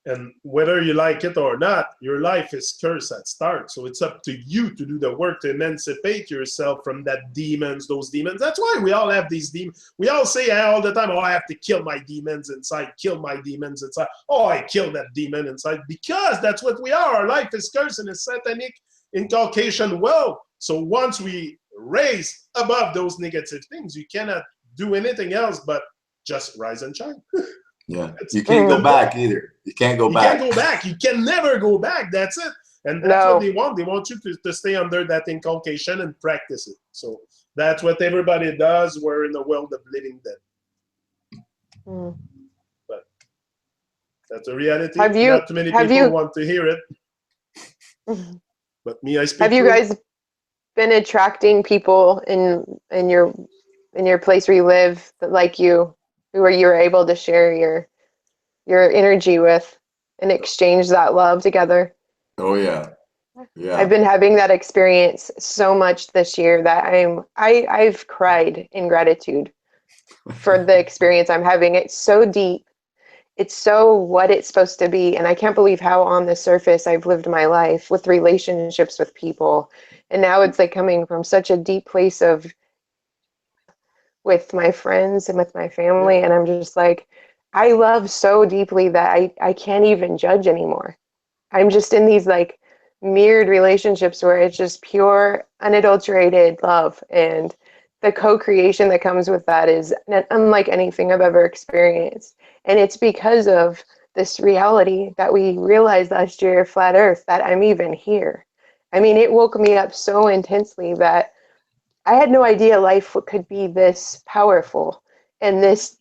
And whether you like it or not, your life is cursed at start. So it's up to you to do the work to emancipate yourself from those demons. That's why we all have these demons. We all say all the time, oh, I have to kill my demons inside, kill my demons inside. Oh, I killed that demon inside. Because that's what we are. Our life is cursed in a satanic inculcation world. So once we raise above those negative things, you cannot do anything else but just rise and shine. Yeah, you can't go back either. You can't go back. You can't go back. You can never go back. That's it. And that's what they want. They want you to stay under that inculcation and practice it. So that's what everybody does. We're in the world of living dead. But that's a reality. Not too many people want to hear it. But me, I speak. Have you guys been attracting people in your place where you live that like you, who you're able to share your energy with and exchange that love together? Oh yeah. Yeah. I've been having that experience so much this year that I've cried in gratitude for the experience I'm having. It's so deep. It's so what it's supposed to be. And I can't believe how on the surface I've lived my life with relationships with people. And now it's like coming from such a deep place of with my friends and with my family. And I'm just like, I love so deeply that I can't even judge anymore. I'm just in these like mirrored relationships where it's just pure, unadulterated love. And the co-creation that comes with that is unlike anything I've ever experienced. And it's because of this reality that we realized last year, Flat Earth, that I'm even here. I mean, it woke me up so intensely that I had no idea life could be this powerful and this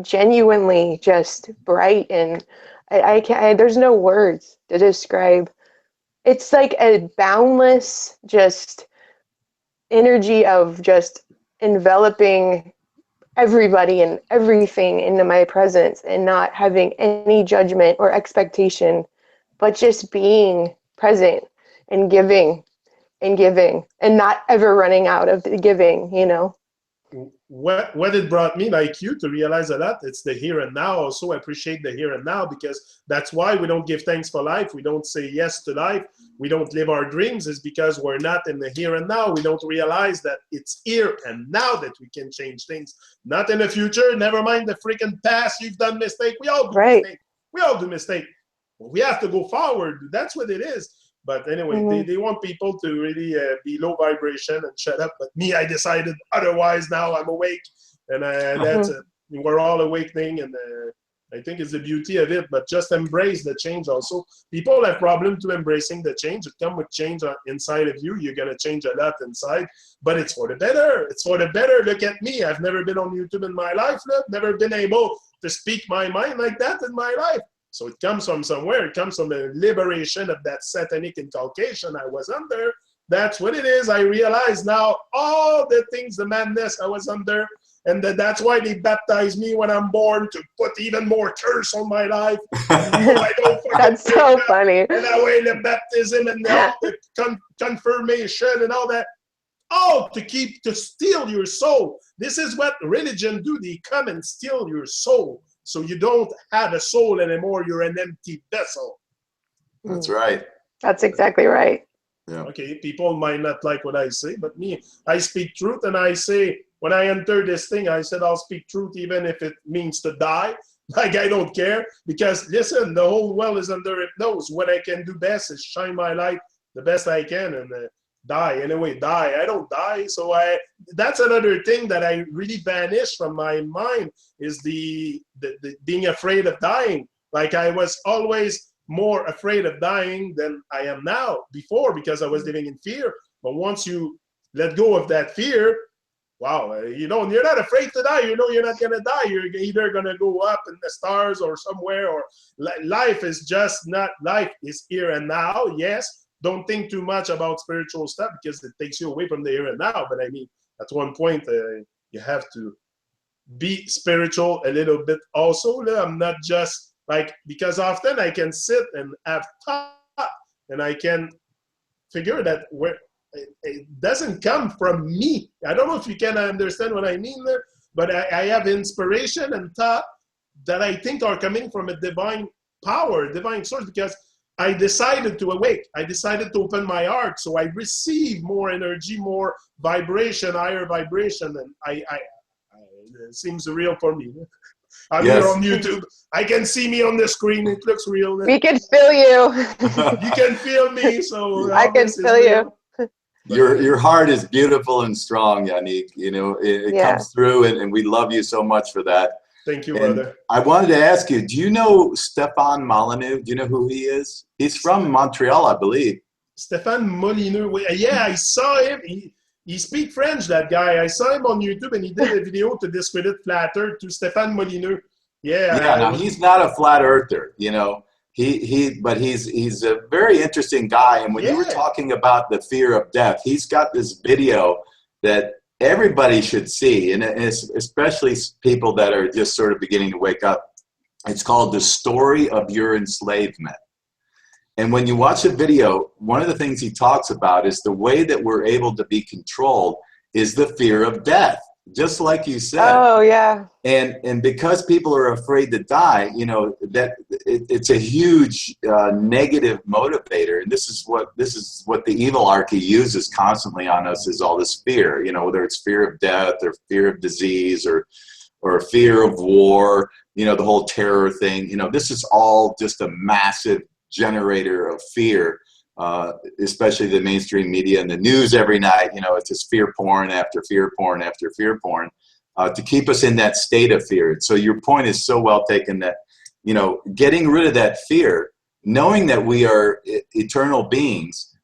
genuinely just bright. And I can't, there's no words to describe. It's like a boundless just energy of just enveloping everybody and everything into my presence and not having any judgment or expectation, but just being present and giving and giving and not ever running out of the giving, you know? What it brought me, like you, to realize a lot, it's the here and now. Also appreciate the here and now, because that's why we don't give thanks for life. We don't say yes to life. We don't live our dreams, is because we're not in the here and now. We don't realize that it's here and now that we can change things, not in the future. Never mind the freaking past. You've done mistake. We all do mistake. We all do mistake. We have to go forward. That's what it is. But anyway, they want people to really be low vibration and shut up. But me, I decided otherwise. Now I'm awake, and that's we're all awakening, and I think it's the beauty of it. But just embrace the change. Also, people have problem to embracing the change. It comes with change inside of you. You're gonna change a lot inside, but it's for the better. It's for the better. Look at me. I've never been on YouTube in my life. Look, never been able to speak my mind like that in my life. So it comes from somewhere. It comes from a liberation of that satanic inculcation I was under. That's what it is. I realize now all the things, the madness I was under, and that's why they baptized me when I'm born, to put even more curse on my life. So I don't That's so funny. And that way the baptism and the confirmation and all that, all to steal your soul. This is what religion do. They come and steal your soul. So you don't have a soul anymore. You're an empty vessel. That's right. That's exactly right. Yeah. Okay, people might not like what I say, but me, I speak truth, and I say, when I enter this thing, I said I'll speak truth even if it means to die. Like, I don't care, because listen, the whole world is under hypnosis. What I can do best is shine my light the best I can, and die. Anyway, die. I don't die. So that's another thing that I really banished from my mind, is the being afraid of dying. Like, I was always more afraid of dying than I am now before, because I was living in fear. But once you let go of that fear, wow, you're not afraid to die. You know you're not going to die. You're either going to go up in the stars or somewhere, or life is just not, life is here and now. Yes. Don't think too much about spiritual stuff, because it takes you away from the here and now. But I mean, at one point, you have to be spiritual a little bit also. I'm not just like, because often I can sit and have thought, and I can figure that where it doesn't come from me. I don't know if you can understand what I mean there, but I have inspiration and thought that I think are coming from a divine power, divine source, because I decided to awake. I decided to open my heart, so I receive more energy, more vibration, higher vibration, and it seems real for me. I'm here on YouTube. I can see me on the screen. It looks real. We can feel you. You can feel me, so I can feel you. Your heart is beautiful and strong, Yannick. You know, it comes through, and we love you so much for that. Thank you, and brother. I wanted to ask you, do you know Stéphane Molyneux? Do you know who he is? He's from Montreal, I believe. Stéphane Molyneux. Yeah, I saw him. He speaks French, that guy. I saw him on YouTube, and he did a video to discredit Flat Earth, to Stéphane Molyneux. Yeah. Now he's not a flat earther, you know. But he's a very interesting guy. And when you were talking about the fear of death, he's got this video that everybody should see, and especially people that are just sort of beginning to wake up. It's called The Story of Your Enslavement. And when you watch the video, one of the things he talks about is the way that we're able to be controlled is the fear of death. just like you said. Oh yeah. And because people are afraid to die, you know, that it's a huge negative motivator. And this is what the evil archy uses constantly on us, is all this fear, you know, whether it's fear of death or fear of disease or fear of war, you know, the whole terror thing. You know, this is all just a massive generator of fear, especially the mainstream media and the news every night. You know, it's just fear porn after fear porn after fear porn. To keep us in that state of fear. So your point is so well taken, that, you know, getting rid of that fear, knowing that we are eternal beings,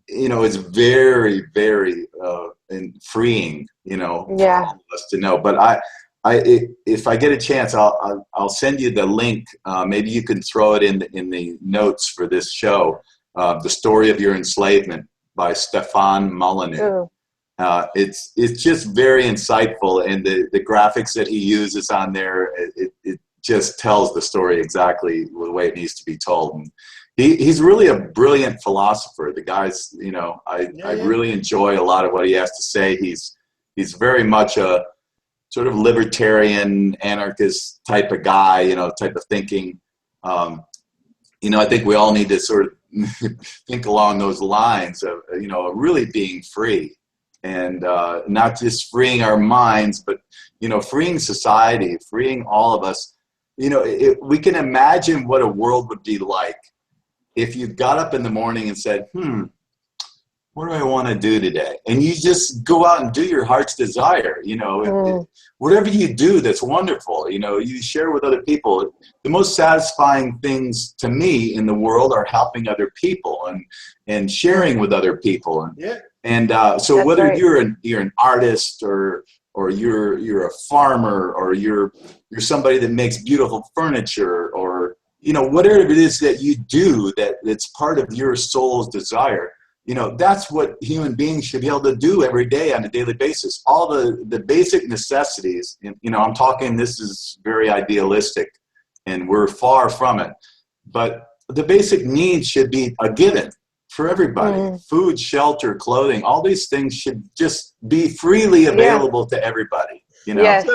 you know, is very, very and freeing, you know, for all of us to know. But if I get a chance, I'll send you the link. Maybe you can throw it in the notes for this show. The Story of Your Enslavement by Stefan Molyneux. It's just very insightful, and the graphics that he uses on there, it just tells the story exactly the way it needs to be told. And he's really a brilliant philosopher. The guy's, you know, I really enjoy a lot of what he has to say. He's very much a sort of libertarian, anarchist type of guy, you know, type of thinking. You know, I think we all need to sort of think along those lines of, you know, really being free. And not just freeing our minds, but, you know, freeing society, freeing all of us. You know, we can imagine what a world would be like if you got up in the morning and said, what do I want to do today? And you just go out and do your heart's desire. You know, whatever you do, that's wonderful. You know, you share with other people. The most satisfying things to me in the world are helping other people and sharing with other people. And so that's whether you're an artist or you're a farmer, or you're somebody that makes beautiful furniture, or, you know, whatever it is that you do that's part of your soul's desire, you know, that's what human beings should be able to do every day on a daily basis. All the basic necessities, you know, I'm talking, this is very idealistic and we're far from it, but the basic needs should be a given for everybody. Food, shelter, clothing, all these things should just be freely available to everybody, you know. Yes.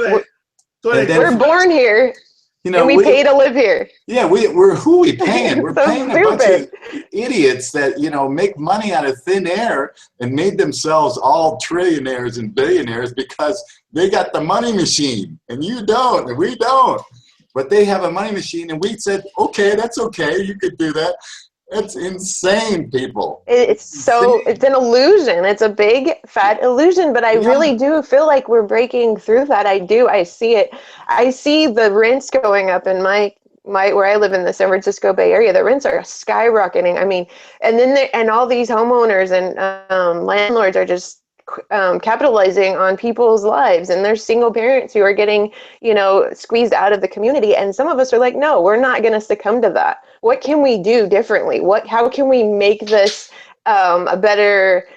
We're born here, you know, and we pay to live here. Yeah, who are we paying? We're so paying a bunch of idiots that, you know, make money out of thin air and made themselves all trillionaires and billionaires because they got the money machine, and you don't, and we don't. But they have a money machine, and we said, okay, that's okay, you could do that. That's insane, people. It's an illusion. It's a big, fat illusion, but I really do feel like we're breaking through that. I see it. I see the rents going up in my where I live in the San Francisco Bay Area. The rents are skyrocketing. I mean, and then all these homeowners and landlords are just capitalizing on people's lives, and there's single parents who are getting, you know, squeezed out of the community, and some of us are like, no, we're not going to succumb to that. What can we do differently? How can we make this a better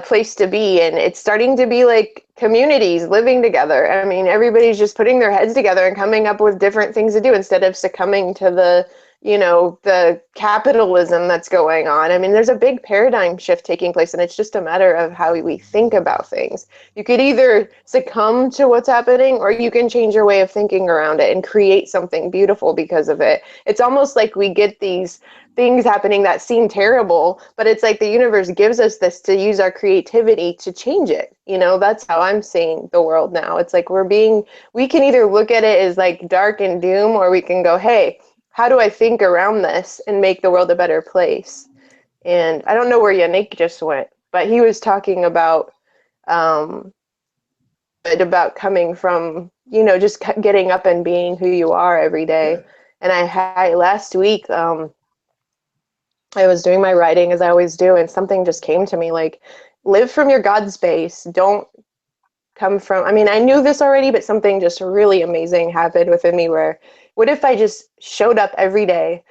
place to be? And it's starting to be like communities living together. I mean, everybody's just putting their heads together and coming up with different things to do instead of succumbing to the, you know, the capitalism that's going on. I mean, there's a big paradigm shift taking place, and it's just a matter of how we think about things. You could either succumb to what's happening, or you can change your way of thinking around it and create something beautiful because of it. It's almost like we get these things happening that seem terrible, but it's like the universe gives us this to use our creativity to change it. You know, that's how I'm seeing the world now. It's like we can either look at it as like dark and doom, or we can go, hey, how do I think around this and make the world a better place? And I don't know where Yannick just went, but he was talking about coming from, you know, just getting up and being who you are every day. Yeah. And I had last week, I was doing my writing as I always do, and something just came to me like, live from your God space. Don't come from, I mean, I knew this already, but something just really amazing happened within me where, what if I just showed up every day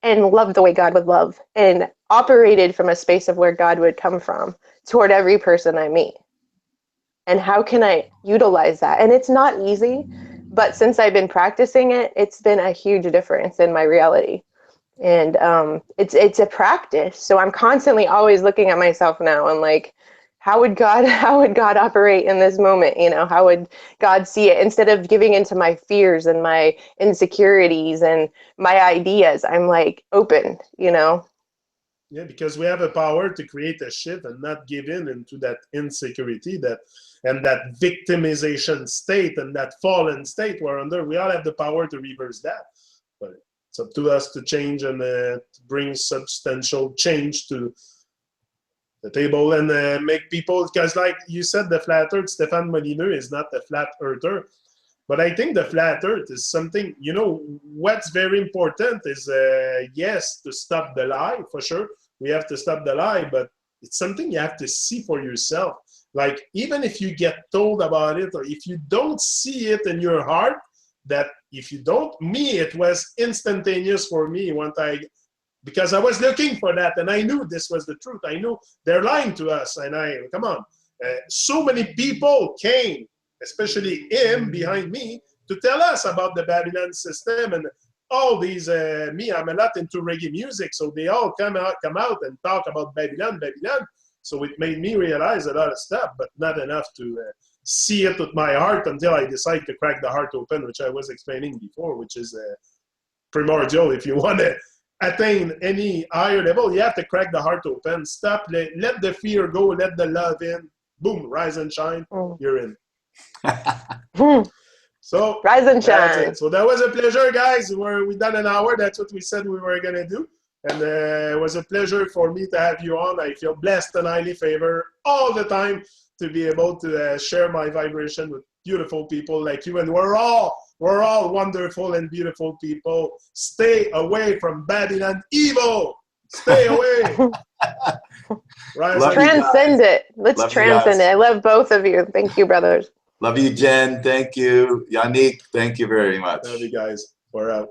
and loved the way God would love and operated from a space of where God would come from toward every person I meet? And how can I utilize that? And it's not easy, but since I've been practicing it, it's been a huge difference in my reality. And it's a practice. So I'm constantly always looking at myself now and like, how would God operate in this moment? You know, how would God see it? Instead of giving into my fears and my insecurities and my ideas, I'm like open, you know? Yeah, because we have a power to create a shift and not give in into that insecurity, that and that victimization state and that fallen state we're under. We all have the power to reverse that. But it's up to us to change and to bring substantial change to the table and make people, because like you said, the flat earth, Stéphane Molineux is not the flat earther. But I think the flat earth is something, you know, what's very important is, yes, to stop the lie, for sure. We have to stop the lie, but it's something you have to see for yourself. Like, even if you get told about it, or if you don't see it in your heart, that if you don't, me, it was instantaneous for me because I was looking for that, and I knew this was the truth. I knew they're lying to us, and come on. So many people came, especially him behind me, to tell us about the Babylon system and all these. I'm a lot into reggae music, so they all come out and talk about Babylon. So it made me realize a lot of stuff, but not enough to see it with my heart until I decide to crack the heart open, which I was explaining before, which is primordial if you want to attain any higher level. You have to crack the heart open. Stop. Let the fear go. Let the love in. Boom. Rise and shine. You're in. So rise and shine. So that was a pleasure, guys. We done an hour. That's what we said we were gonna do, and it was a pleasure for me to have you on. I feel blessed and highly favored all the time to be able to share my vibration with beautiful people like you. And we're all wonderful and beautiful people. Stay away from Babylon evil. Stay away. Let's transcend it. Let's transcend it. I love both of you. Thank you, brothers. Love you, Jen. Thank you. Yannick, thank you very much. Love you guys. We're out.